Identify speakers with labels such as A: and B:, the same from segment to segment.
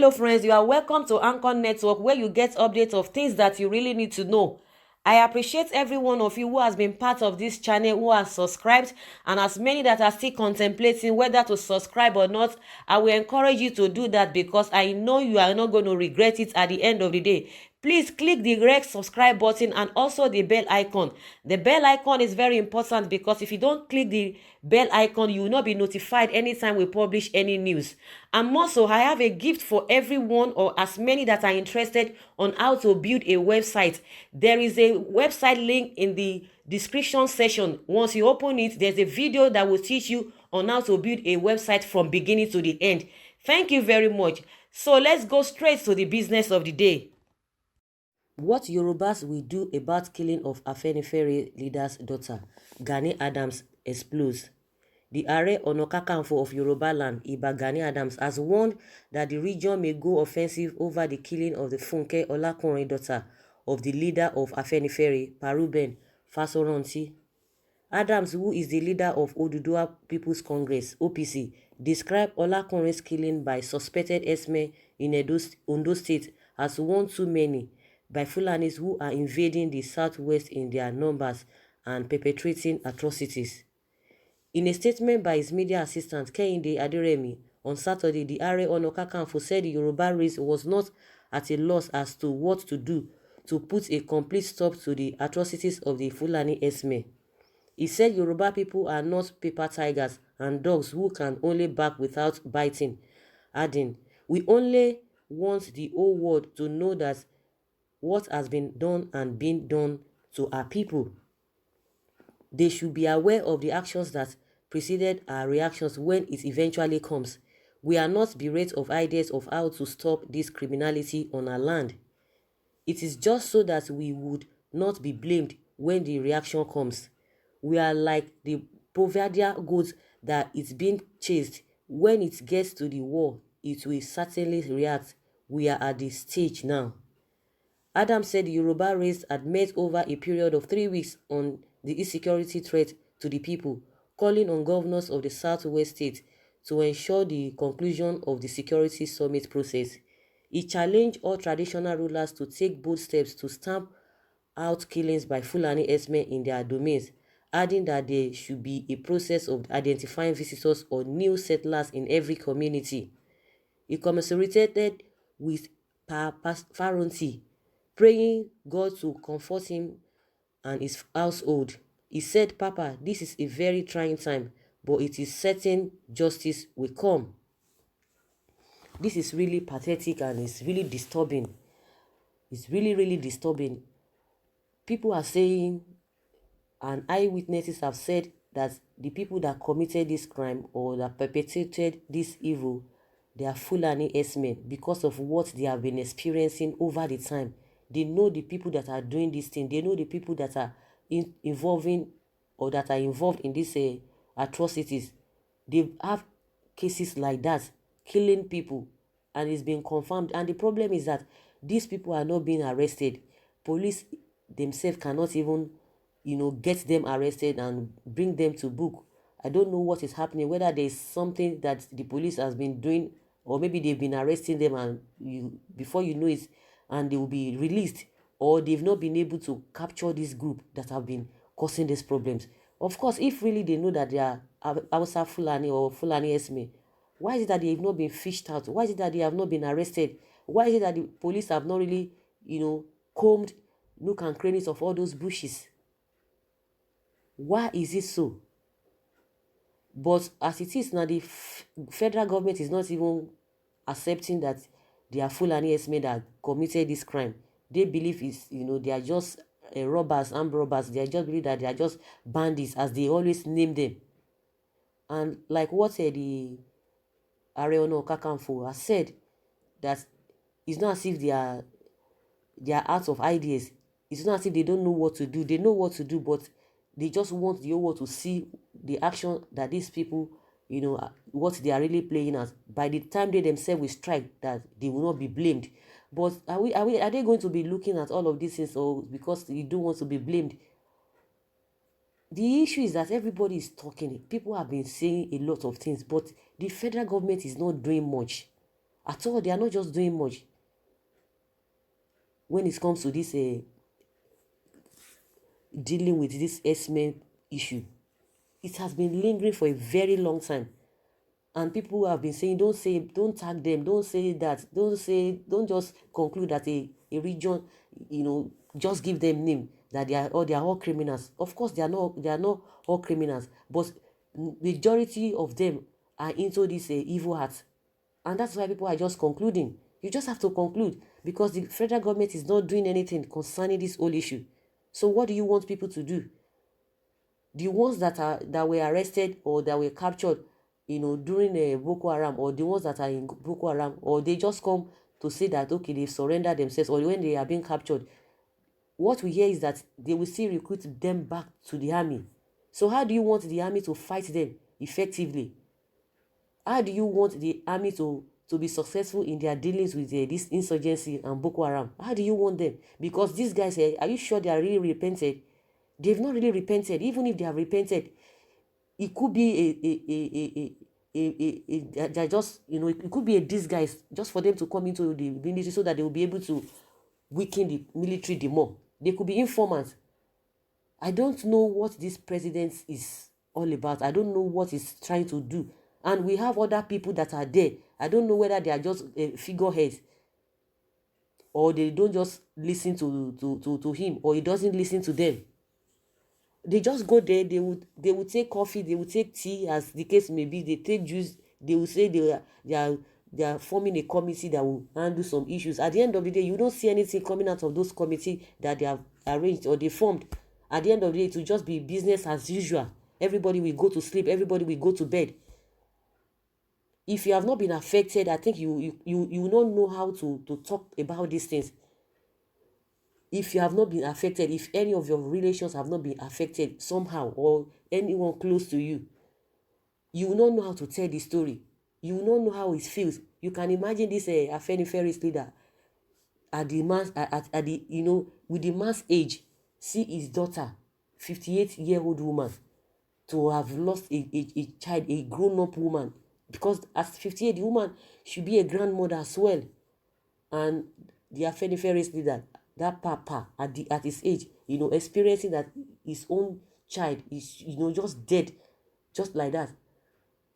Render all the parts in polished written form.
A: Hello friends, you are welcome to Anchor Network, where you get updates of things that you really need to know. I appreciate every one of you who has been part of this channel, who has subscribed, and as many that are still contemplating whether to subscribe or not. I will encourage you to do that because I know you are not going to regret it at the end of the day. Please click the red subscribe button and also the bell icon. The bell icon is very important because if you don't click the bell icon, you will not be notified anytime we publish any news. And also, I have a gift for everyone or as many that are interested on how to build a website. There is a website link in the description section. Once you open it, there's a video that will teach you on how to build a website from beginning to the end. Thank you very much. So let's go straight to the business of the day. What Yorubas will do about killing of Afenifere leader's daughter, Gani Adams, explodes. The Ààrẹ Ọ̀nà Kakanfò of Yoruba land, Iba Gani Adams, has warned that the region may go offensive over the killing of the Funke Olakunrin daughter of the leader of Afenifere, Paruben Fasoranti. Adams, who is the leader of Oduduwa People's Congress, OPC, described Olakunrin's killing by suspected herdsmen in Ondo State as one too many by Fulanis who are invading the southwest in their numbers and perpetrating atrocities. In a statement by his media assistant, Kehinde Aderemi, on Saturday, the Ààrẹ Ọ̀nà Kakanfò said the Yoruba race was not at a loss as to what to do to put a complete stop to the atrocities of the Fulani herdsmen. He said Yoruba people are not paper tigers and dogs who can only bark without biting, adding, "We only want the whole world to know that what has been done and been done to our people. They should be aware of the actions that preceded our reactions when it eventually comes. We are not bereft of ideas of how to stop this criminality on our land. It is just so that we would not be blamed when the reaction comes. We are like the proverbial goat that is being chased. When it gets to the wall, it will certainly react. We are at this stage now." Adams said the Yoruba race had met over a period of 3 weeks on the insecurity threat to the people, calling on governors of the southwest states to ensure the conclusion of the security summit process. He challenged all traditional rulers to take bold steps to stamp out killings by Fulani herdsmen in their domains, adding that there should be a process of identifying visitors or new settlers in every community. He commiserated with Faronti, praying God to comfort him and his household. He said, "Papa, this is a very trying time, but it is certain justice will come." This is really pathetic and it's really disturbing. It's really, really disturbing. People are saying, and eyewitnesses have said, that the people that committed this crime or that perpetrated this evil, they are Fulani herdsmen because of what they have been experiencing over the time. They know the people that are doing this thing. They know the people that are involved in these atrocities. They have cases like that, killing people, and it's been confirmed. And the problem is that these people are not being arrested. Police themselves cannot even, get them arrested and bring them to book. I don't know what is happening, whether there is something that the police has been doing, or maybe they've been arresting them and before you know it, and they will be released, or they've not been able to capture this group that have been causing these problems. Of course, if really they know that they are Hausa Fulani or Fulani Esme, why is it that they have not been fished out? Why is it that they have not been arrested? Why is it that the police have not really, combed nook and crannies of all those bushes? Why is it so? But as it is now, the federal government is not even accepting that they are Fulani herdsmen that committed this crime. They believe they are just robbers, armed robbers. They just believe that they are just bandits, as they always name them. And like what the Ààrẹ Ọ̀nà Kakanfò has said, that it's not as if they are out of ideas. It's not as if they don't know what to do. They know what to do, but they just want the whole world to see the action that these people, what they are really playing as. By the time they themselves will strike, that they will not be blamed. But are they going to be looking at all of these things, or because you don't want to be blamed? The issue is that everybody is talking. People have been saying a lot of things, but the federal government is not doing much. At all, they are not just doing much when it comes to this dealing with this S-men issue. It has been lingering for a very long time. And people have been saying, don't tag them, don't say that, don't just conclude that a region, just give them name that they are all criminals. Of course, they are not all criminals, but majority of them are into this evil heart, and that's why people are just concluding. You just have to conclude because the federal government is not doing anything concerning this whole issue. So what do you want people to do? The ones that were arrested or that were captured, during Boko Haram, or the ones that are in Boko Haram, or they just come to say that okay, they've surrendered themselves, or when they are being captured, what we hear is that they will still recruit them back to the army. So how do you want the army to fight them effectively? How do you want the army to be successful in their dealings with this insurgency and Boko Haram? How do you want them? Because these guys, are you sure they are really repented? They've not really repented. Even if they have repented, it could be they're just, it could be a disguise just for them to come into the military so that they will be able to weaken the military the more. They could be informants. I don't know what this president is all about. I don't know what he's trying to do. And we have other people that are there. I don't know whether they are just figureheads, or they don't just listen to him, or he doesn't listen to them. They just go there, they would take coffee, they would take tea, as the case may be, they take juice, they will say they are forming a committee that will handle some issues. At the end of the day, you don't see anything coming out of those committees that they have arranged or they formed. At the end of the day, it will just be business as usual. Everybody will go to sleep, everybody will go to bed. If you have not been affected, I think you will not know how to talk about these things. If you have not been affected, if any of your relations have not been affected somehow, or anyone close to you, you will not know how to tell the story. You will not know how it feels. You can imagine this Afeniferi's leader at the man's at the with the man's age, see his daughter, 58-year-old woman, to have lost a child, a grown-up woman, because at 58 the woman should be a grandmother as well. And the Afeniferi's leader, that papa at his age, experiencing that his own child is just dead, just like that.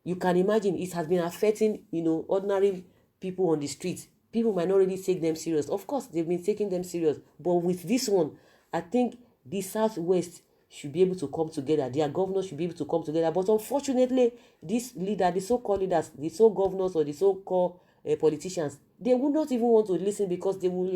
A: You can imagine it has been affecting ordinary people on the streets. People might not really take them serious. Of course, they've been taking them serious, but with this one, I think the Southwest should be able to come together. Their governors should be able to come together. But unfortunately, this leader, the so-called leaders, the so-called governors, or the so-called politicians, they would not even want to listen, because they will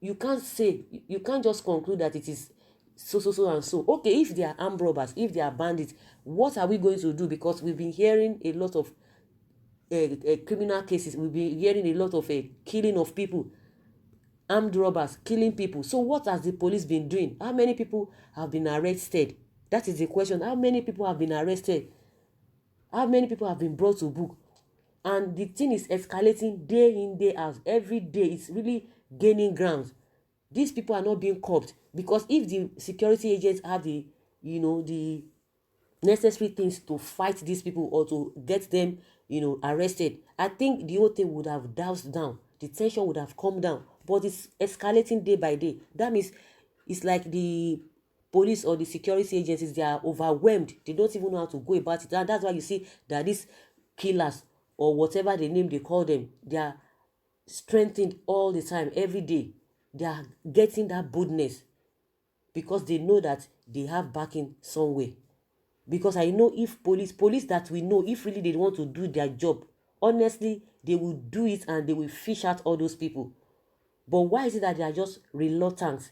A: you can't just conclude that it is so and so. Okay, if they are armed robbers, if they are bandits, what are we going to do? Because we've been hearing a lot of criminal cases. We've been hearing a lot of killing of people, armed robbers killing people. So what has the police been doing? How many people have been arrested? That is the question. How many people have been arrested? How many people have been brought to book? And the thing is escalating day in, day out. Every day it's really gaining ground. These people are not being curbed, because if the security agents have the necessary things to fight these people, or to get them arrested, I think the whole thing would have doused down, the tension would have come down. But it's escalating day by day. That means it's like the police or the security agencies, they are overwhelmed. They don't even know how to go about it. And that's why you see that these killers, or whatever the name they call them, they are strengthened all the time, every day. They are getting that boldness, because they know that they have backing somewhere. Because I know if police that we know, if really they want to do their job, honestly, they will do it, and they will fish out all those people. But why is it that they are just reluctant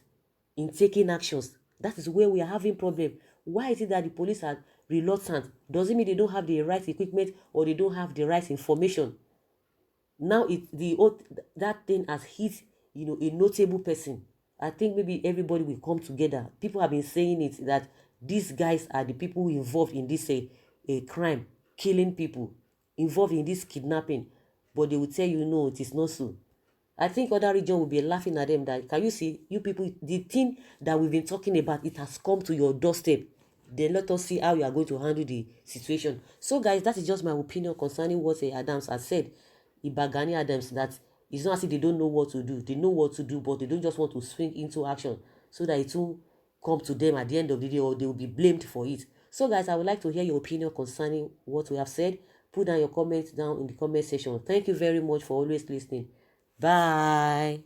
A: in taking actions? That is where we are having problem. Why is it that the police are reluctant? Doesn't mean they don't have the right equipment, or they don't have the right information. Now that thing has hit a notable person. I think maybe everybody will come together. People have been saying it, that these guys are the people involved in this a crime, killing people, involved in this kidnapping. But they will tell you, no, it is not so. I think other region will be laughing at them, that can you see, you people, the thing that we've been talking about, it has come to your doorstep. Then let us see how you are going to handle the situation. So guys, that is just my opinion concerning what Adams has said. Gani Adams that it's not as if they don't know what to do. They know what to do, but they don't just want to swing into action so that it will come to them at the end of the day, or they will be blamed for it. So guys, I would like to hear your opinion concerning what we have said. Put down your comments down in the comment section. Thank you very much for always listening. Bye.